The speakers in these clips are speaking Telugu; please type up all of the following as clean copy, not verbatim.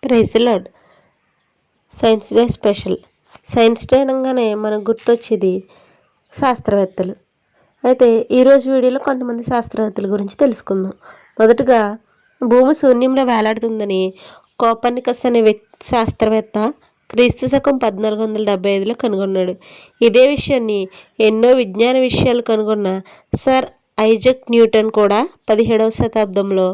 Praise Lord. Science day special. Science day అనగానే మనకు గుర్తొచ్చేది శాస్త్రవేత్తలు. అయితే ఈరోజు వీడియోలో కొంతమంది శాస్త్రవేత్తల గురించి తెలుసుకుందాం. మొదటగా భూమి శూన్యంలో వేలాడుతుందని కోపర్నికస్ అనే శాస్త్రవేత్త క్రీస్తు శకం 1475లో కనుగొన్నాడు. ఇదే విషయాన్ని ఎన్నో విజ్ఞాన విషయాలు కనుగొన్న సర్ ఐజక్ న్యూటన్ కూడా 17వ శతాబ్దంలో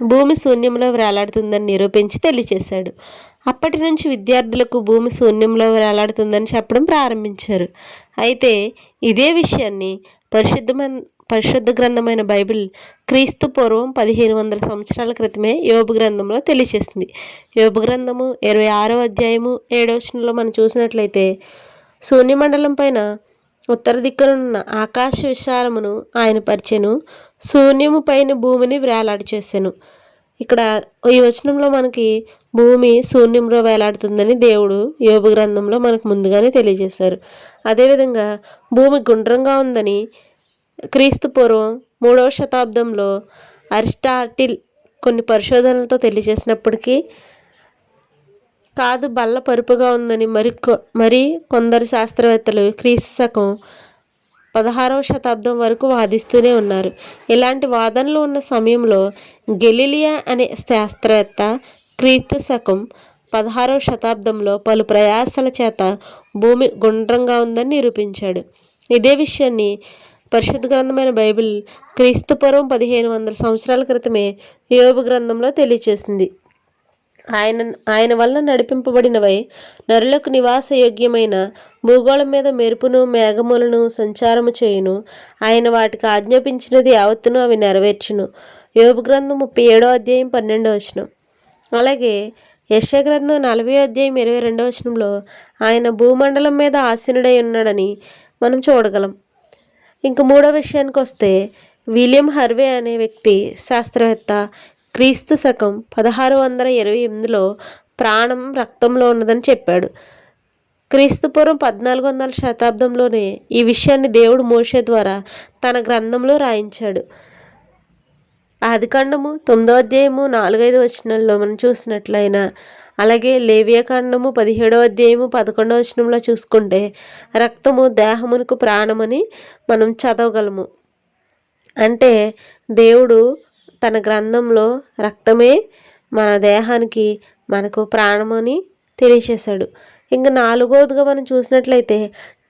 భూమి శూన్యంలో వేలాడుతుందని నిరూపించి తెలియచేశాడు. అప్పటి నుంచి విద్యార్థులకు భూమి శూన్యంలో వేలాడుతుందని చెప్పడం ప్రారంభించారు. అయితే ఇదే విషయాన్ని పరిశుద్ధ గ్రంథమైన బైబిల్ క్రీస్తు పూర్వం 1500 సంవత్సరాల క్రితమే యోబు గ్రంథంలో తెలియచేస్తుంది. యోబు గ్రంథము 26వ అధ్యాయము 7వ వచనంలో మనం చూసినట్లయితే, శూన్యమండలం పైన ఉత్తర దిక్కునున్న ఆకాశ విశాలమును ఆయన పరిచెను, శూన్యము పైన భూమిని వేలాడి చేసెను. ఇక్కడ ఈ వచనంలో మనకి భూమి శూన్యంలో వేలాడుతుందని దేవుడు యోబు గ్రంథంలో మనకు ముందుగానే తెలియజేశారు. అదేవిధంగా భూమి గుండ్రంగా ఉందని క్రీస్తు పూర్వం 3వ శతాబ్దంలో అరిస్టాటిల్ కొన్ని పరిశోధనలతో తెలియజేసినప్పటికీ కాదు బల్ల పరుపుగా ఉందని మరి కొందరు శాస్త్రవేత్తలు క్రీస్తు శకం 16వ శతాబ్దం వరకు వాదిస్తూనే ఉన్నారు. ఇలాంటి వాదనలు ఉన్న సమయంలో గెలీలియా అనే శాస్త్రవేత్త క్రీస్తు శకం 16వ శతాబ్దంలో పలు ప్రయాసాల చేత భూమి గుండ్రంగా ఉందని నిరూపించాడు. ఇదే విషయాన్ని పరిశుద్ధ గ్రంథమైన బైబిల్ క్రీస్తు పూర్వం 1500 సంవత్సరాల క్రితమే యోబు గ్రంథంలో తెలియచేసింది. ఆయన వల్ల నడిపింపబడినవై నరులకు నివాస యోగ్యమైన భూగోళం మీద మెరుపును మేఘములను సంచారము చేయును. ఆయన వాటికి ఆజ్ఞాపించినది యావత్తును అవి నెరవేర్చును. యోబు గ్రంథం 37వ అధ్యాయం 12వ వచనం. అలాగే యెషయా గ్రంథం 40వ అధ్యాయం 22వ వచనంలో ఆయన భూమండలం మీద ఆసీనుడై ఉన్నాడని మనం చూడగలం. ఇంక మూడో విషయానికి వస్తే, విలియం హర్వే అనే వ్యక్తి శాస్త్రవేత్త క్రీస్తు శకం 1628లో ప్రాణం రక్తంలో ఉన్నదని చెప్పాడు. క్రీస్తు పూర్వం 1400 శతాబ్దంలోనే ఈ విషయాన్ని దేవుడు మోషే ద్వారా తన గ్రంథంలో రాయించాడు. ఆదికాండము 9వ అధ్యాయము 4-5 వచనాల్లో మనం చూసినట్లయినా, అలాగే లేవియాకాండము 17వ అధ్యాయము 11వ వచనంలో చూసుకుంటే రక్తము దేహమునకు ప్రాణమని మనం చదవగలము. అంటే దేవుడు తన గ్రంథంలో రక్తమే మన దేహానికి మనకు ప్రాణమని తెలియచేశాడు. ఇంకా నాలుగవదిగా మనం చూసినట్లయితే,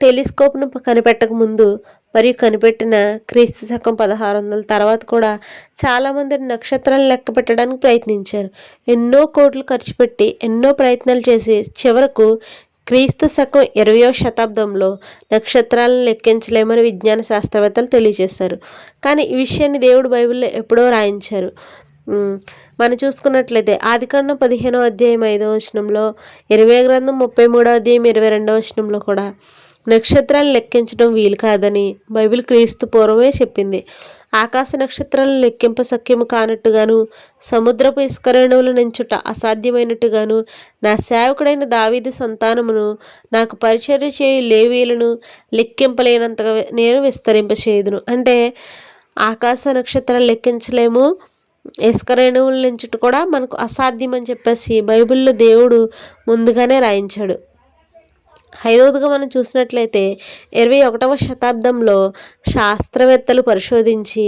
టెలిస్కోప్ను కనిపెట్టక ముందు మరియు కనిపెట్టిన క్రీస్తు శకం 1600 తర్వాత కూడా చాలామంది నక్షత్రాలను లెక్క పెట్టడానికి ప్రయత్నించారు. ఎన్నో కోట్లు ఖర్చు పెట్టి ఎన్నో ప్రయత్నాలు చేసి చివరకు క్రీస్తు శకం 20వ శతాబ్దంలో నక్షత్రాలను లెక్కించలేమని విజ్ఞాన శాస్త్రవేత్తలు తెలియజేశారు. కానీ ఈ విషయాన్ని దేవుడు బైబిల్లో ఎప్పుడో రాయించారు. మనం చూసుకున్నట్లయితే ఆదికాండం 15వ అధ్యాయం 5వ వచనంలో, ఇర్మీయా గ్రంథం 33వ అధ్యాయం 22వ వచనంలో కూడా నక్షత్రాలను లెక్కించడం వీలు కాదని బైబిల్ క్రీస్తు పూర్వమే చెప్పింది. ఆకాశ నక్షత్రాలను లెక్కింప సఖ్యము కానట్టుగాను, సముద్రపు ఇసుకరేణువులు నెంచుట అసాధ్యమైనట్టుగాను, నా సేవకుడైన దావీదు సంతానమును నాకు పరిచర్య చేయు లేవీయులను లెక్కింపలేనంతగా నేను విస్తరింపచేయుదును. అంటే ఆకాశ నక్షత్రాలు లెక్కించలేము, ఇసుకరేణువులు నెంచుట కూడా మనకు అసాధ్యం అని చెప్పేసి బైబిల్లో దేవుడు ముందుగానే రాయించాడు. ఐదవదిగా మనం చూసినట్లయితే 21వ శతాబ్దంలో శాస్త్రవేత్తలు పరిశోధించి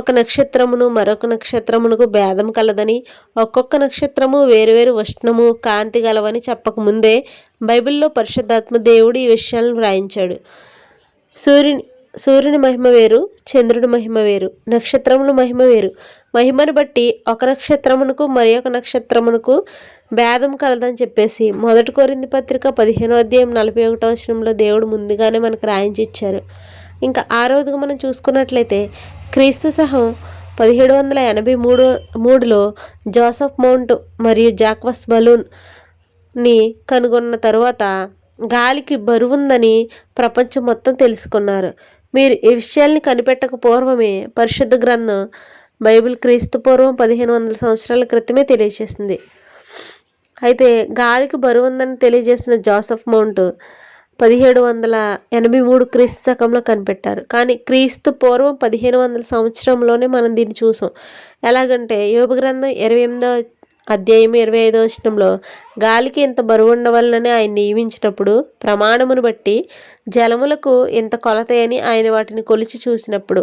ఒక నక్షత్రమును మరొక నక్షత్రమునకు భేదం కలదని, ఒక్కొక్క నక్షత్రము వేరువేరు ఉష్ణము కాంతి గలవని చెప్పకముందే బైబిల్లో పరిశుద్ధాత్మ దేవుడు ఈ విషయాలను వ్రాయించాడు. సూర్యుని మహిమ వేరు, చంద్రుడి మహిమ వేరు, నక్షత్రముల మహిమ వేరు. మహిమను బట్టి ఒక నక్షత్రమునకు మరి ఒక నక్షత్రమునకు భేదం కలదని చెప్పేసి 1 కొరింథీ పత్రిక 15వ అధ్యాయం 41వ వచనంలో దేవుడు ముందుగానే మనకు రాయించి ఇచ్చారు. ఇంకా ఆరవదిగా మనం చూసుకున్నట్లయితే, క్రీస్తు శకం 1783లో జోసెఫ్ మౌంట్ మరియు జాక్వస్ బలూన్ని కనుగొన్న తరువాత గాలికి బరువుందని ప్రపంచం మొత్తం తెలుసుకున్నారు. మీరు ఈ విషయాల్ని కనిపెట్టక పూర్వమే పరిశుద్ధ గ్రంథం బైబిల్ క్రీస్తు పూర్వం 1500 సంవత్సరాల క్రితమే తెలియజేసింది. అయితే గాలికి బరువు ఉందని తెలియజేసిన జోసెఫ్ మౌంట్ 1783 క్రీస్తు శకంలో కనిపెట్టారు. కానీ క్రీస్తు పూర్వం 1500 సంవత్సరంలోనే మనం దీన్ని చూసాం. ఎలాగంటే యోబు గ్రంథం అధ్యాయం 25వ వచనంలో గాలికి ఇంత బరువు ఉండవలనని ఆయన నియమించినప్పుడు, ప్రమాణమును బట్టి జలములకు ఇంత కొలతయని ఆయన వాటిని కొలిచి చూసినప్పుడు,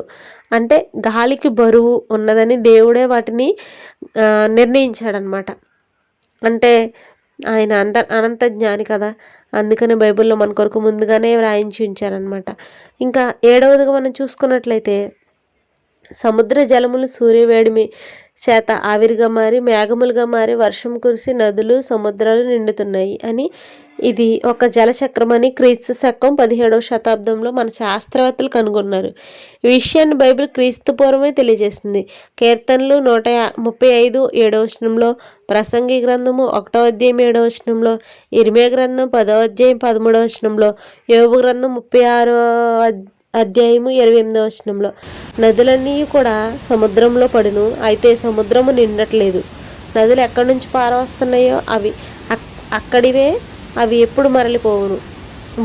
అంటే గాలికి బరువు ఉన్నదని దేవుడే వాటిని నిర్ణయించాడనమాట. అంటే ఆయన అనంత జ్ఞాని కదా, అందుకని బైబిల్లో మన కొరకు ముందుగానే వ్రాయించి ఉంచారనమాట. ఇంకా 7వదిగా మనం చూసుకున్నట్లయితే, సముద్ర జలములు సూర్యవేడిమి చేత ఆవిరిగా మారి మేఘములుగా మారి వర్షం కురిసి నదులు సముద్రాలు నిండుతున్నాయి అని, ఇది ఒక జలచక్రం అని క్రీస్తు శకం 17వ శతాబ్దంలో మన శాస్త్రవేత్తలు కనుగొన్నారు. ఈ విషయాన్ని బైబిల్ క్రీస్తు పూర్వమే తెలియజేస్తుంది. కీర్తనలు 135 7వ వచనంలో, ప్రసంగి గ్రంథము 1వ అధ్యాయం 7వ వచనంలో, ఇర్మియా గ్రంథం 10వ అధ్యాయం 13వ వచనంలో, యోబు గ్రంథం 36వ అధ్యాయము 28వ వచనంలో, నదులన్నీ కూడా సముద్రంలో పడును, అయితే సముద్రము నిండట్లేదు. నదులు ఎక్కడి నుంచి పారవస్తున్నాయో అవి అక్కడివే, అవి ఎప్పుడు మరలిపోవును.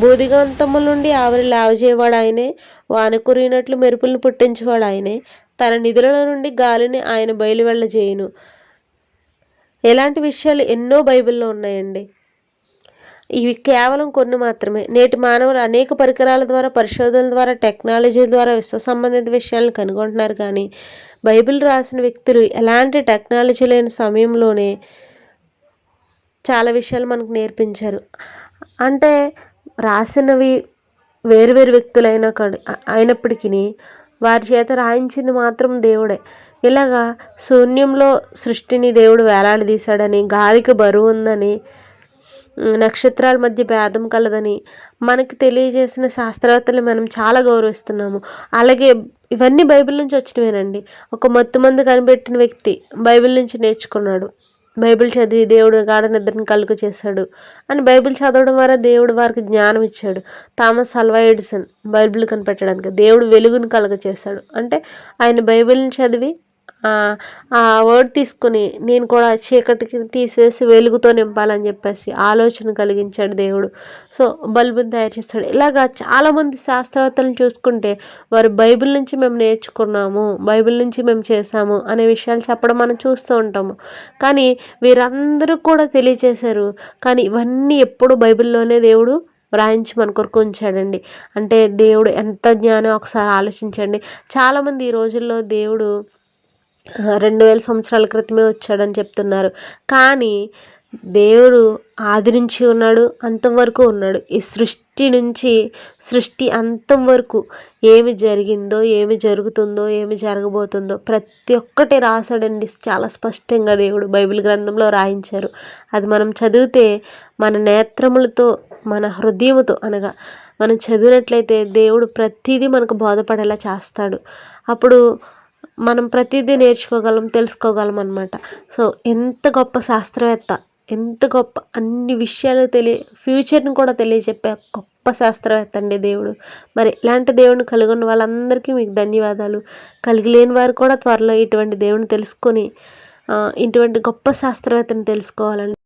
బూదిగంతముల నుండి ఆవిరి లావజేయవాడు ఆయనే, వాన కురిగినట్లు మెరుపులను పుట్టించేవాడు ఆయనే, తన నిధుల నుండి గాలిని ఆయన బయలు వెళ్ళజేయును. ఇలాంటి విషయాలు ఎన్నో బైబిల్లో ఉన్నాయండి. ఇవి కేవలం కొన్ని మాత్రమే. నేటి మానవులు అనేక పరికరాల ద్వారా, పరిశోధనల ద్వారా, టెక్నాలజీ ద్వారా విశ్వ సంబంధిత విషయాలను కనుగొంటున్నారు. కానీ బైబిల్ రాసిన వ్యక్తులు ఎలాంటి టెక్నాలజీ లేని సమయంలోనే చాలా విషయాలు మనకు నేర్పించారు. అంటే రాసినవి వేరు వేరు వ్యక్తులైనా అయినప్పటికీ వారి చేత రాయించింది మాత్రం దేవుడే. ఇలాగా శూన్యంలో సృష్టిని దేవుడు వేలాడదీశాడని, గాలికి బరువు ఉందని, నక్షత్రాల మధ్య భేదం కలదని మనకి తెలియజేసిన శాస్త్రవేత్తలు మనం చాలా గౌరవిస్తున్నాము. అలాగే ఇవన్నీ బైబిల్ నుంచి వచ్చినవేనండి. ఒక మత్తుమందు కనిపెట్టిన వ్యక్తి బైబిల్ నుంచి నేర్చుకున్నాడు. బైబిల్ చదివి దేవుడు గాఢ నిద్రను కలుగ చేశాడు అని బైబిల్ చదవడం ద్వారా దేవుడు వారికి జ్ఞానం ఇచ్చాడు. థామస్ అల్వా ఎడిసన్ బైబిల్ కనిపెట్టడానికి దేవుడు వెలుగును కలుగ చేశాడు. అంటే ఆయన బైబిల్ని చదివి ఆ వర్డ్ తీసుకుని నేను కూడా చీకటికి తీసివేసి వెలుగుతో నింపాలని చెప్పేసి ఆలోచన కలిగించాడు దేవుడు. సో బల్బుని తయారు చేస్తాడు. ఇలాగా చాలామంది శాస్త్రవేత్తలను చూసుకుంటే వారు బైబిల్ నుంచి మేము నేర్చుకున్నాము, బైబిల్ నుంచి మేము చేసాము అనే విషయాలు చెప్పడం మనం చూస్తూ ఉంటాము. కానీ వీరందరూ కూడా తెలియచేశారు. కానీ ఇవన్నీ ఎప్పుడు బైబిల్లోనే దేవుడు వ్రాయించి మన కొరకు ఉంచాడండి. అంటే దేవుడు ఎంత జ్ఞానం ఒకసారి ఆలోచించండి. చాలామంది ఈ రోజుల్లో దేవుడు 2000 సంవత్సరాల క్రితమే వచ్చాడని చెప్తున్నారు. కానీ దేవుడు ఆది నుంచి ఉన్నాడు, అంతం వరకు ఉన్నాడు. ఈ సృష్టి నుంచి సృష్టి అంతం వరకు ఏమి జరిగిందో, ఏమి జరుగుతుందో, ఏమి జరగబోతుందో ప్రతి ఒక్కటి రాశాడండి. చాలా స్పష్టంగా దేవుడు బైబిల్ గ్రంథంలో రాయించారు. అది మనం చదివితే మన నేత్రములతో, మన హృదయముతో అనగా మనం చదివినట్లయితే దేవుడు ప్రతిదీ మనకు బోధపడేలా చేస్తాడు. అప్పుడు మనం ప్రతిదీ నేర్చుకోగలం, తెలుసుకోగలం అన్నమాట. సో ఎంత గొప్ప శాస్త్రవేత్త, ఎంత గొప్ప అన్ని విషయాలు ఫ్యూచర్ని కూడా తెలియజెప్పే గొప్ప శాస్త్రవేత్త అండి దేవుడు. మరి ఇలాంటి దేవుడిని కలిగి ఉన్న వాళ్ళందరికీ మీకు ధన్యవాదాలు. కలిగి లేని వారు కూడా త్వరలో ఇటువంటి దేవుడిని తెలుసుకొని ఇటువంటి గొప్ప శాస్త్రవేత్తని తెలుసుకోవాలండి.